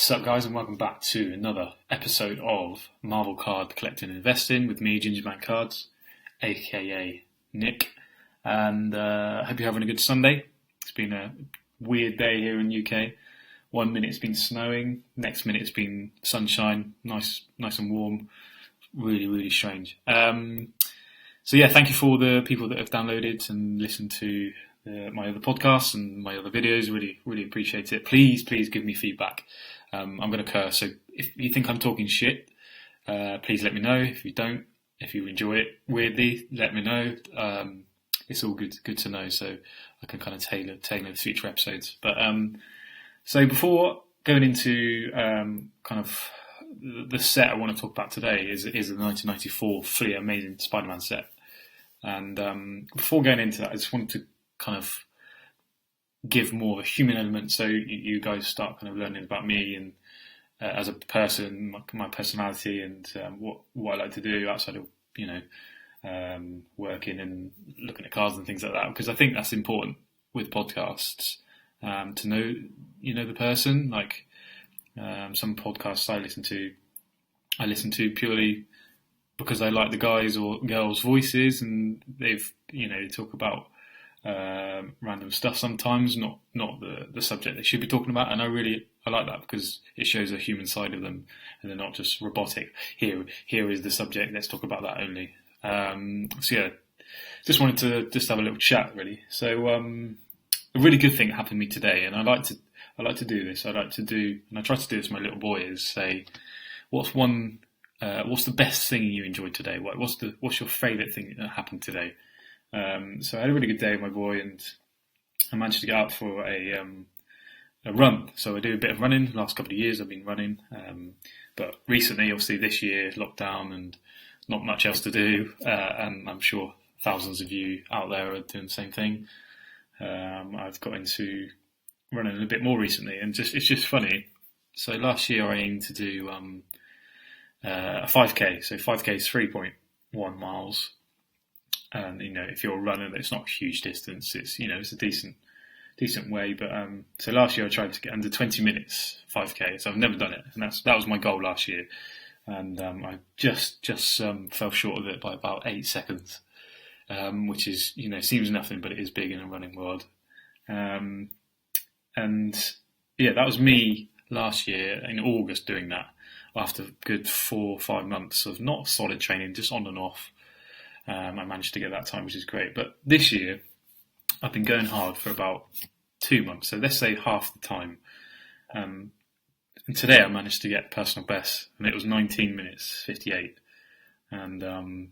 Sup guys, and welcome back to another episode of Marvel Card Collecting and Investing with me, Gingerman Cards, aka Nick, and I hope you're having a good Sunday. It's been a weird day here in the UK. 1 minute it's been snowing, next minute it's been sunshine, nice and warm. Really strange. So yeah, thank you for all the people that have downloaded and listened to my other podcasts and my other videos. Really appreciate it. Please give me feedback. I'm going to curse, so if you think I'm talking shit, please let me know. If you don't, if you enjoy it weirdly, let me know. It's all good to know, so I can kind of tailor the future episodes. But so before going into kind of the set I want to talk about today is the 1994 Fleer Amazing Spiderman set. And before going into that, I just wanted to kind of give more of a human element, so you guys start kind of learning about me and as a person, my personality, and what I like to do outside of working and looking at cards and things like that. Because I think that's important with podcasts, to know the person. Like some podcasts I listen to purely because I like the guys or girls' voices, and they talk about random stuff sometimes, not the subject they should be talking about, and I like that because it shows a human side of them, and they're not just robotic. Here is the subject, let's talk about that and only. So yeah, just wanted to just have a little chat really. So a really good thing happened to me today, and I like to do this. And I try to do this with my little boy, is say, what's the best thing you enjoyed today? What's your favourite thing that happened today? So I had a really good day with my boy, and I managed to get out for a run. So I do a bit of running. The last couple of years I've been running, but recently, obviously this year, lockdown and not much else to do, and I'm sure thousands of you out there are doing the same thing. I've got into running a bit more recently, and it's just funny. So last year I aimed to do a 5k. So 5k is 3.1 miles. And if you're a runner, it's not a huge distance. It's it's a decent way. But so last year I tried to get under 20 minutes 5k. So I've never done it, and that was my goal last year. And I just fell short of it by about 8 seconds, which is seems nothing, but it is big in a running world. And yeah, that was me last year in August doing that after a good 4 or 5 months of not solid training, just on and off. I managed to get that time, which is great. But this year, I've been going hard for about 2 months. So let's say half the time. And today I managed to get personal best, and it was 19 minutes 58. And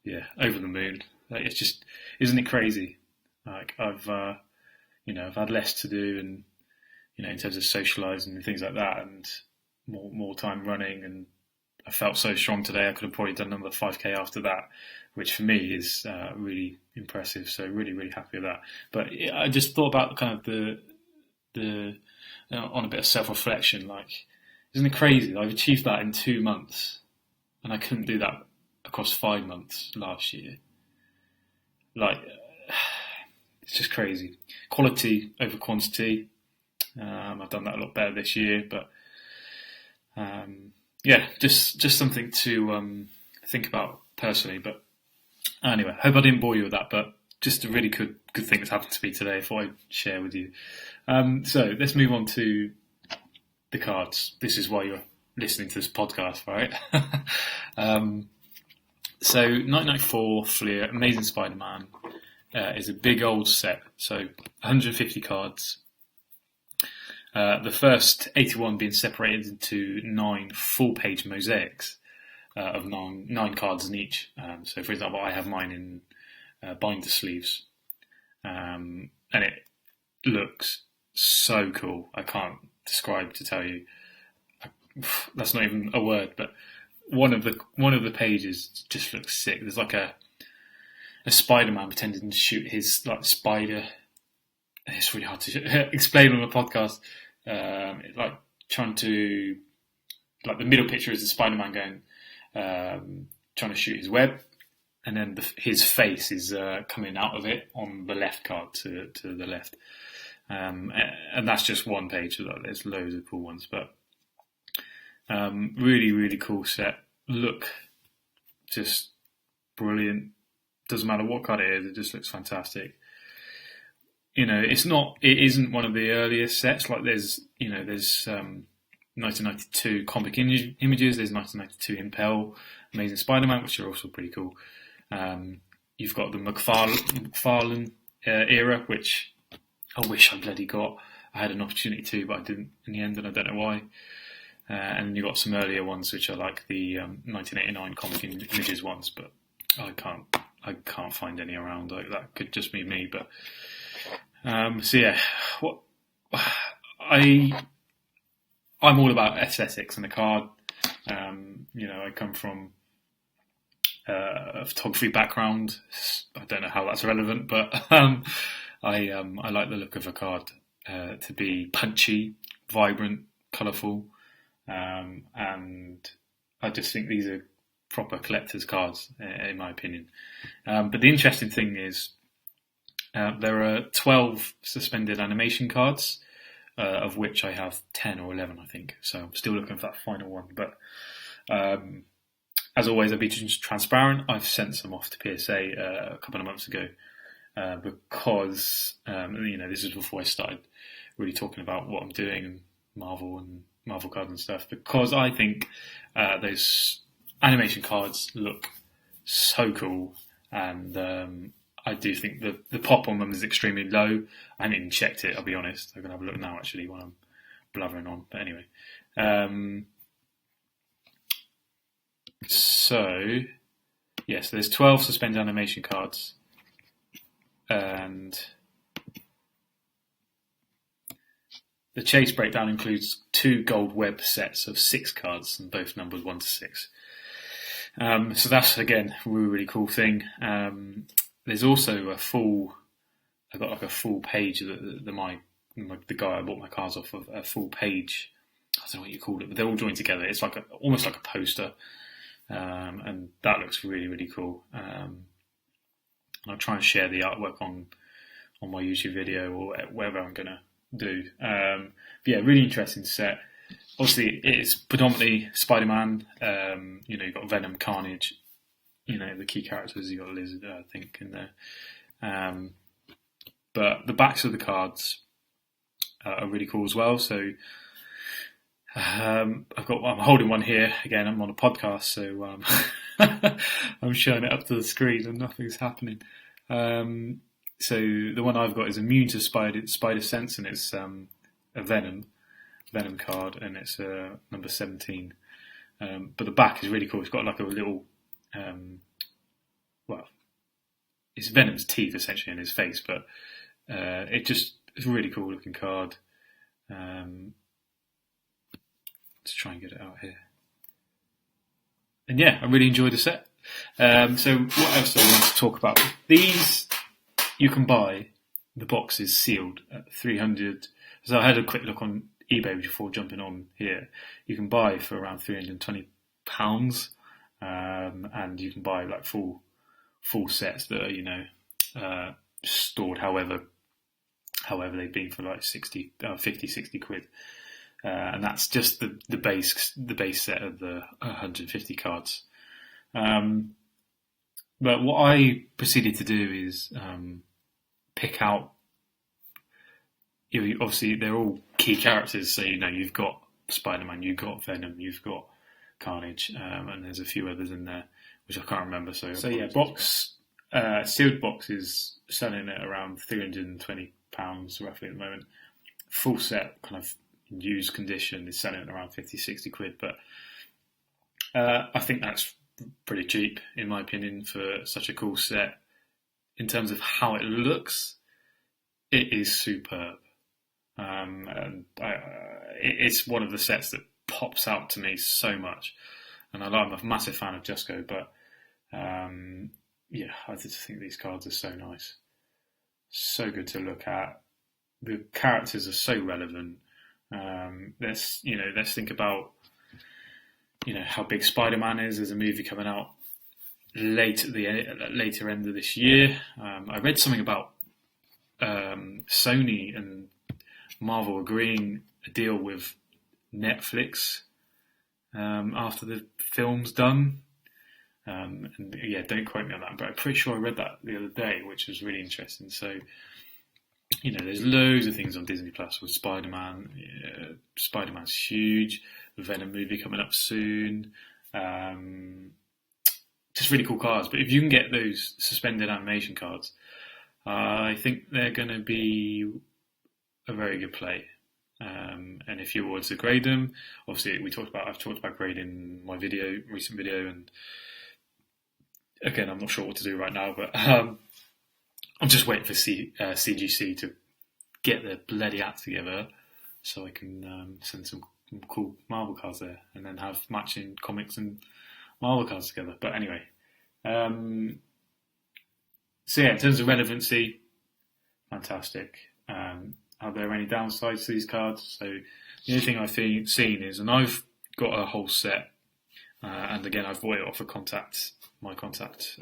yeah, over the moon. Like, it's just, isn't it crazy? Like I've had less to do, and in terms of socialising and things like that, and more time running, and I felt so strong today. I could have probably done another 5k after that, which for me is really impressive. So really happy with that. But I just thought about kind of the on a bit of self-reflection. Like, isn't it crazy? I've achieved that in 2 months, and I couldn't do that across 5 months last year. Like, it's just crazy. Quality over quantity. I've done that a lot better this year, but yeah, just something to think about personally. But anyway, hope I didn't bore you with that, but just a really good thing that's happened to me today. I thought I'd share with you. So let's move on to the cards. This is why you're listening to this podcast, right? So 1994 Fleer Amazing Spider-Man is a big old set. So 150 cards. The first 81 being separated into 9 full-page mosaics of nine cards in each. So, for example, I have mine in binder sleeves, and it looks so cool. I can't describe to tell you. That's not even a word, but one of the pages just looks sick. There's like a Spider-Man pretending to shoot his spider. It's really hard to explain on a podcast. Trying to, the middle picture is the Spider-Man going, trying to shoot his web, and then his face is coming out of it on the left card to the left. And that's just one page. There's loads of cool ones, but Really, really cool set. Look, just brilliant. Doesn't matter what card it is, it just looks fantastic. It isn't one of the earliest sets. Like there's 1992 comic images, there's 1992 Impel, Amazing Spider-Man, which are also pretty cool. You've got the McFarlane era, which I wish I bloody got. I had an opportunity to, but I didn't in the end, and I don't know why. And you've got some earlier ones, which are like the 1989 comic images ones, but I can't find any around. Like, that could just be me, but so yeah, I'm all about aesthetics and the card. I come from a photography background. I don't know how that's relevant, but I like the look of a card to be punchy, vibrant, colourful, and I just think these are proper collector's cards, in my opinion. But the interesting thing is there are 12 suspended animation cards, of which I have 10 or 11, I think. So I'm still looking for that final one. But as always, I'll be transparent. I've sent some off to PSA a couple of months ago because, this is before I started really talking about what I'm doing and Marvel cards and stuff, because I think those animation cards look so cool, and I do think the pop on them is extremely low. I haven't even checked it, I'll be honest. I'm going to have a look now, actually, while I'm blathering on. But anyway. So there's 12 suspended animation cards. And the chase breakdown includes 2 gold web sets of 6 cards, and both numbered 1 to 6. So that's, again, a really, really cool thing. There's also I got like a full page that the guy I bought my cards off of, a full page. I don't know what you call it, but they're all joined together. It's like almost like a poster, and that looks really, really cool. And I'll try and share the artwork on my YouTube video or whatever I'm gonna do. But yeah, really interesting set. Obviously, it's predominantly Spider-Man. You've got Venom, Carnage. The key characters. You've got Lizard, I think, in there. But the backs of the cards are really cool as well. So I'm holding one here. Again, I'm on a podcast, so I'm showing it up to the screen and nothing's happening. So the one I've got is immune to spider sense, and it's a Venom card, and it's number 17. But the back is really cool. It's got like a little, it's Venom's teeth essentially in his face, but it's a really cool looking card. Let's try and get it out here. And yeah, I really enjoyed the set. So what else do I want to talk about? These you can buy. The box is sealed at 300. So I had a quick look on eBay before jumping on here. You can buy for around £320, and you can buy like full sets that are stored however they've been for like 50, 60 quid. And that's just the base set of the 150 cards. But what I proceeded to do is pick out. Obviously, they're all key characters. So you've got Spider-Man, you've got Venom, you've got Carnage, and there's a few others in there which I can't remember. So yeah, sealed box is selling at around £320 roughly at the moment. Full set, kind of used condition, is selling at around 50, 60 quid. But I think that's pretty cheap, in my opinion, for such a cool set. In terms of how it looks, it is superb. And it's one of the sets that pops out to me so much. And I'm a massive fan of Jusco, but I just think these cards are so nice. So good to look at. The characters are so relevant. Let's think about how big Spider-Man is. There's a movie coming out later end of this year. I read something about Sony and Marvel agreeing a deal with Netflix after the film's done. And yeah, don't quote me on that, but I'm pretty sure I read that the other day, which was really interesting. So, there's loads of things on Disney Plus with Spiderman. Spider-Man's huge. The Venom movie coming up soon. Just really cool cards. But if you can get those suspended animation cards, I think they're going to be a very good play. And if you were to grade them, obviously I've talked about grading my recent video, and again, I'm not sure what to do right now, but I'm just waiting for CGC to get their bloody act together so I can send some cool Marvel cards there and then have matching comics and Marvel cards together. But anyway, so yeah, in terms of relevancy, fantastic. Are there any downsides to these cards? So the only thing I've seen is, and I've got a whole set, and again, I've bought it off my contact,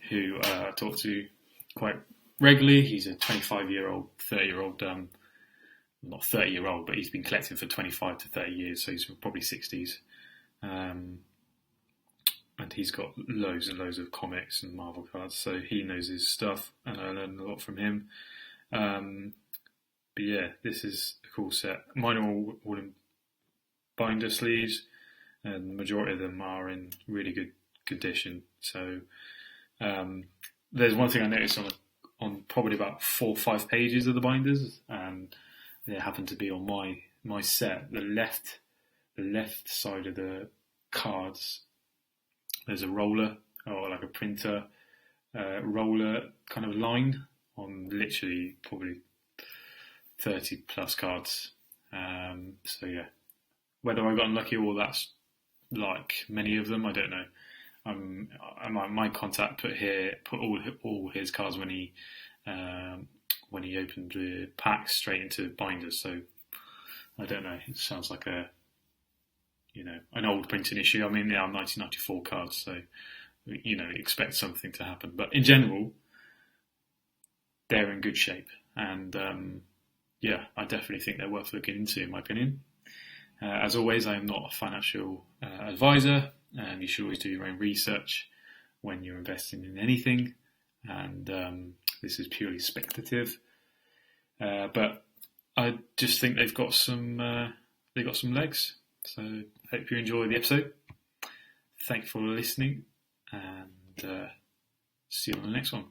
who I talk to quite regularly. He's a 25-year-old, 30-year-old, not 30-year-old, but he's been collecting for 25 to 30 years, so he's probably 60s. And he's got loads and loads of comics and Marvel cards, so he knows his stuff, and I learned a lot from him. But yeah, this is a cool set. Mine are all wooden binder sleeves, and the majority of them are in really good condition. So there's one thing I noticed on probably about 4 or 5 pages of the binders, and they happen to be on my set. The left side of the cards, there's a roller or like a printer roller kind of line on literally probably 30 plus cards. So yeah, whether I got unlucky or that's like many of them, I don't know. My contact put all his cards when he opened the pack straight into binders. So I don't know. It sounds like an old printing issue. I mean, they are 1994 cards, so expect something to happen. But in general, they're in good shape, and yeah, I definitely think they're worth looking into, in my opinion. As always, I am not a financial advisor, and you should always do your own research when you're investing in anything, and this is purely speculative. But I just think they've got some legs. So hope you enjoy the episode. Thank you for listening, and see you on the next one.